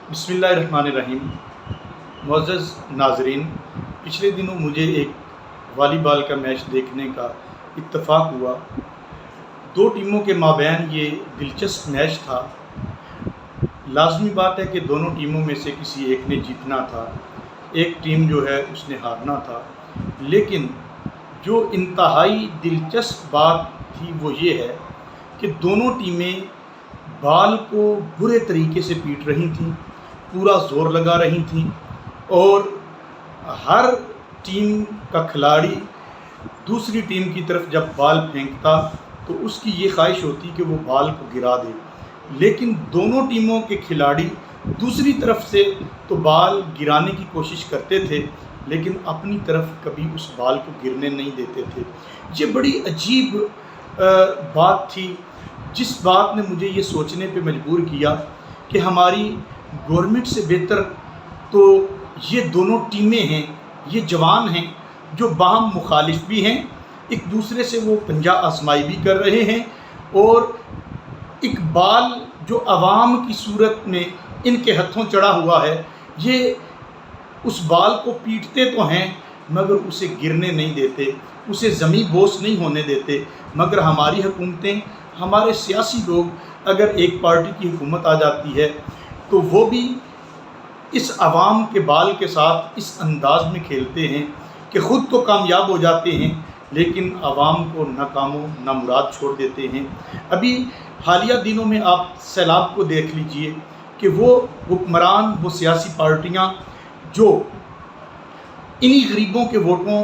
बिस्मिल्लाहिर्रहमानिर्रहीम। मुअज़्ज़ज़ नाज़रीन, पिछले दिनों मुझे एक वॉलीबॉल का मैच देखने का इत्तफ़ाक़ हुआ। दो टीमों के माबैन ये दिलचस्प मैच था। लाज़मी बात है कि दोनों टीमों में से किसी एक ने जीतना था, एक टीम जो है उसने हारना था। लेकिन जो इंतहाई दिलचस्प बात थी वो ये है कि दोनों टीमें बॉल को बुरे तरीके से पीट रही थीं, पूरा ज़ोर लगा रही थीं और हर टीम का खिलाड़ी दूसरी टीम की तरफ जब बॉल फेंकता तो उसकी ये ख्वाहिश होती कि वो बॉल को गिरा दे। लेकिन दोनों टीमों के खिलाड़ी दूसरी तरफ से तो बॉल गिराने की कोशिश करते थे, लेकिन अपनी तरफ कभी उस बॉल को गिरने नहीं देते थे। ये बड़ी अजीब बात थी, जिस बात ने मुझे ये सोचने पे मजबूर किया कि हमारी गवर्नमेंट से बेहतर तो ये दोनों टीमें हैं, ये जवान हैं जो बाहम मुखालिफ भी हैं, एक दूसरे से वो पंजा आजमाई भी कर रहे हैं और इकबाल जो अवाम की सूरत में इनके हथों चढ़ा हुआ है, ये उस बाल को पीटते तो हैं मगर उसे गिरने नहीं देते, उसे ज़मी बोस नहीं होने देते। मगर हमारी हुकूमतें, हमारे सियासी लोग, अगर एक पार्टी की हुकूमत आ जाती है तो वो भी इस अवाम के बाल के साथ इस अंदाज़ में खेलते हैं कि ख़ुद तो कामयाब हो जाते हैं लेकिन अवाम को नाकामो नामुराद छोड़ देते हैं। अभी हालिया दिनों में आप सैलाब को देख लीजिए कि वो हुक्मरान, वो सियासी पार्टियां जो इन्हीं गरीबों के वोटों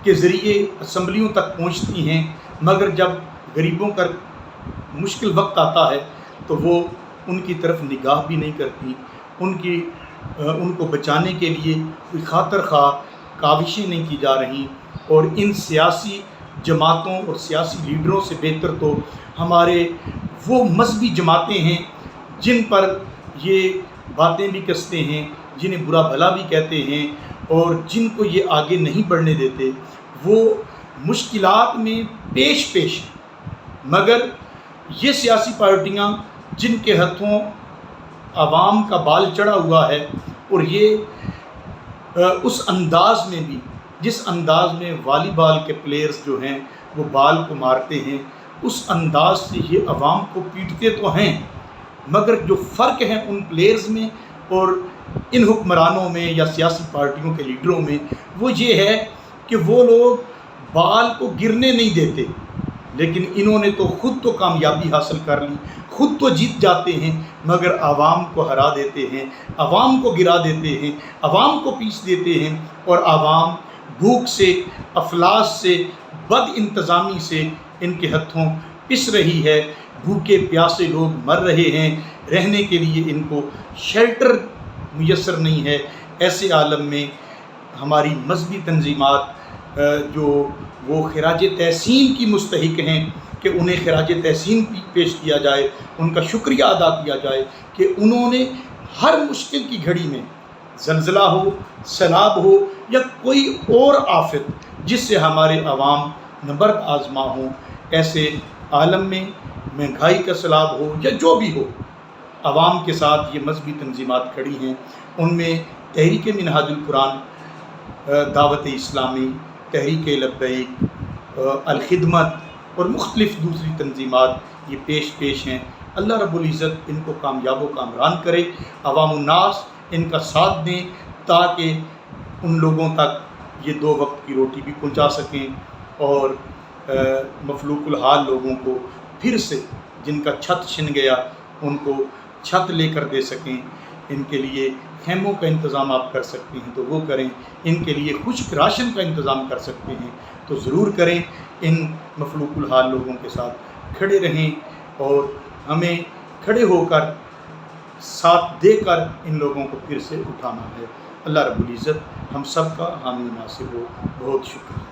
के ज़रिए असम्बलियों तक पहुंचती हैं, मगर जब गरीबों का मुश्किल वक्त आता है तो वो उनकी तरफ निगाह भी नहीं करती, उनको बचाने के लिए कोई खातर खा काविशें नहीं की जा रही। और इन सियासी जमातों और सियासी लीडरों से बेहतर तो हमारे वो मजहबी जमातें हैं जिन पर ये बातें भी कसते हैं, जिन्हें बुरा भला भी कहते हैं और जिनको ये आगे नहीं बढ़ने देते। वो मुश्किलात में पेश हैं, मगर ये सियासी पार्टियां जिनके हाथों आवाम का बाल चढ़ा हुआ है और ये उस अंदाज़ में भी, जिस अंदाज़ में वॉलीबॉल के प्लेयर्स जो हैं वो बाल को मारते हैं, उस अंदाज़ से ये अवाम को पीटते तो हैं, मगर जो फ़र्क है उन प्लेयर्स में और इन हुक्मरानों में या सियासी पार्टियों के लीडरों में, वो ये है कि वो लोग बाल को गिरने नहीं देते, लेकिन इन्होंने तो ख़ुद तो कामयाबी हासिल कर ली, ख़ुद तो जीत जाते हैं, मगर आवाम को हरा देते हैं, आवाम को गिरा देते हैं, आवाम को पीस देते हैं और आवाम भूख से, अफलास से, बद इंतज़ामी से इनके हथों पिस रही है। भूखे प्यासे लोग मर रहे हैं, रहने के लिए इनको शेल्टर मुयस्सर नहीं है। ऐसे आलम में हमारी मजहबी तंजीमात जो वो खिराज तहसीन की मुस्तहिक हैं कि उन्हें खिराज तहसीन पेश किया जाए, उनका शुक्रिया अदा किया जाए कि उन्होंने हर मुश्किल की घड़ी में, ज़लज़ला हो, सैलाब हो या कोई और आफत जिससे हमारे अवाम नबर्द आज़मा हों, ऐसे आलम में महंगाई का सैलाब हो या जो भी हो, अवाम के साथ ये मजहबी तंजीमात खड़ी हैं। उनमें तहरीक मिनहाजुल कुरान, दावत इस्लामी, तहरीक लब्बैक, अल खिदमत और मुख्तलिफ़ दूसरी तंजीमात ये पेश हैं। अल्लाह रब्बुल इज़्ज़त इनको कामयाब व कामरान करे, अवामुन्नास इनका साथ दें ताकि उन लोगों तक ये दो वक्त की रोटी भी पहुंचा सकें और मफलूकुल हाल लोगों को फिर से, जिनका छत छिन गया, उनको छत लेकर दे सकें। इनके लिए खेमों का इंतज़ाम आप कर सकते हैं तो वो करें, इनके लिए खुश्क राशन का इंतज़ाम कर सकते हैं तो ज़रूर करें। इन मफलूकुल हाल लोगों के साथ खड़े रहें और हमें खड़े होकर साथ देकर इन लोगों को फिर से उठाना है। अल्लाह रब्बुल इज़्ज़त हम सब का हामी नासिर हो। बहुत शुक्रिया।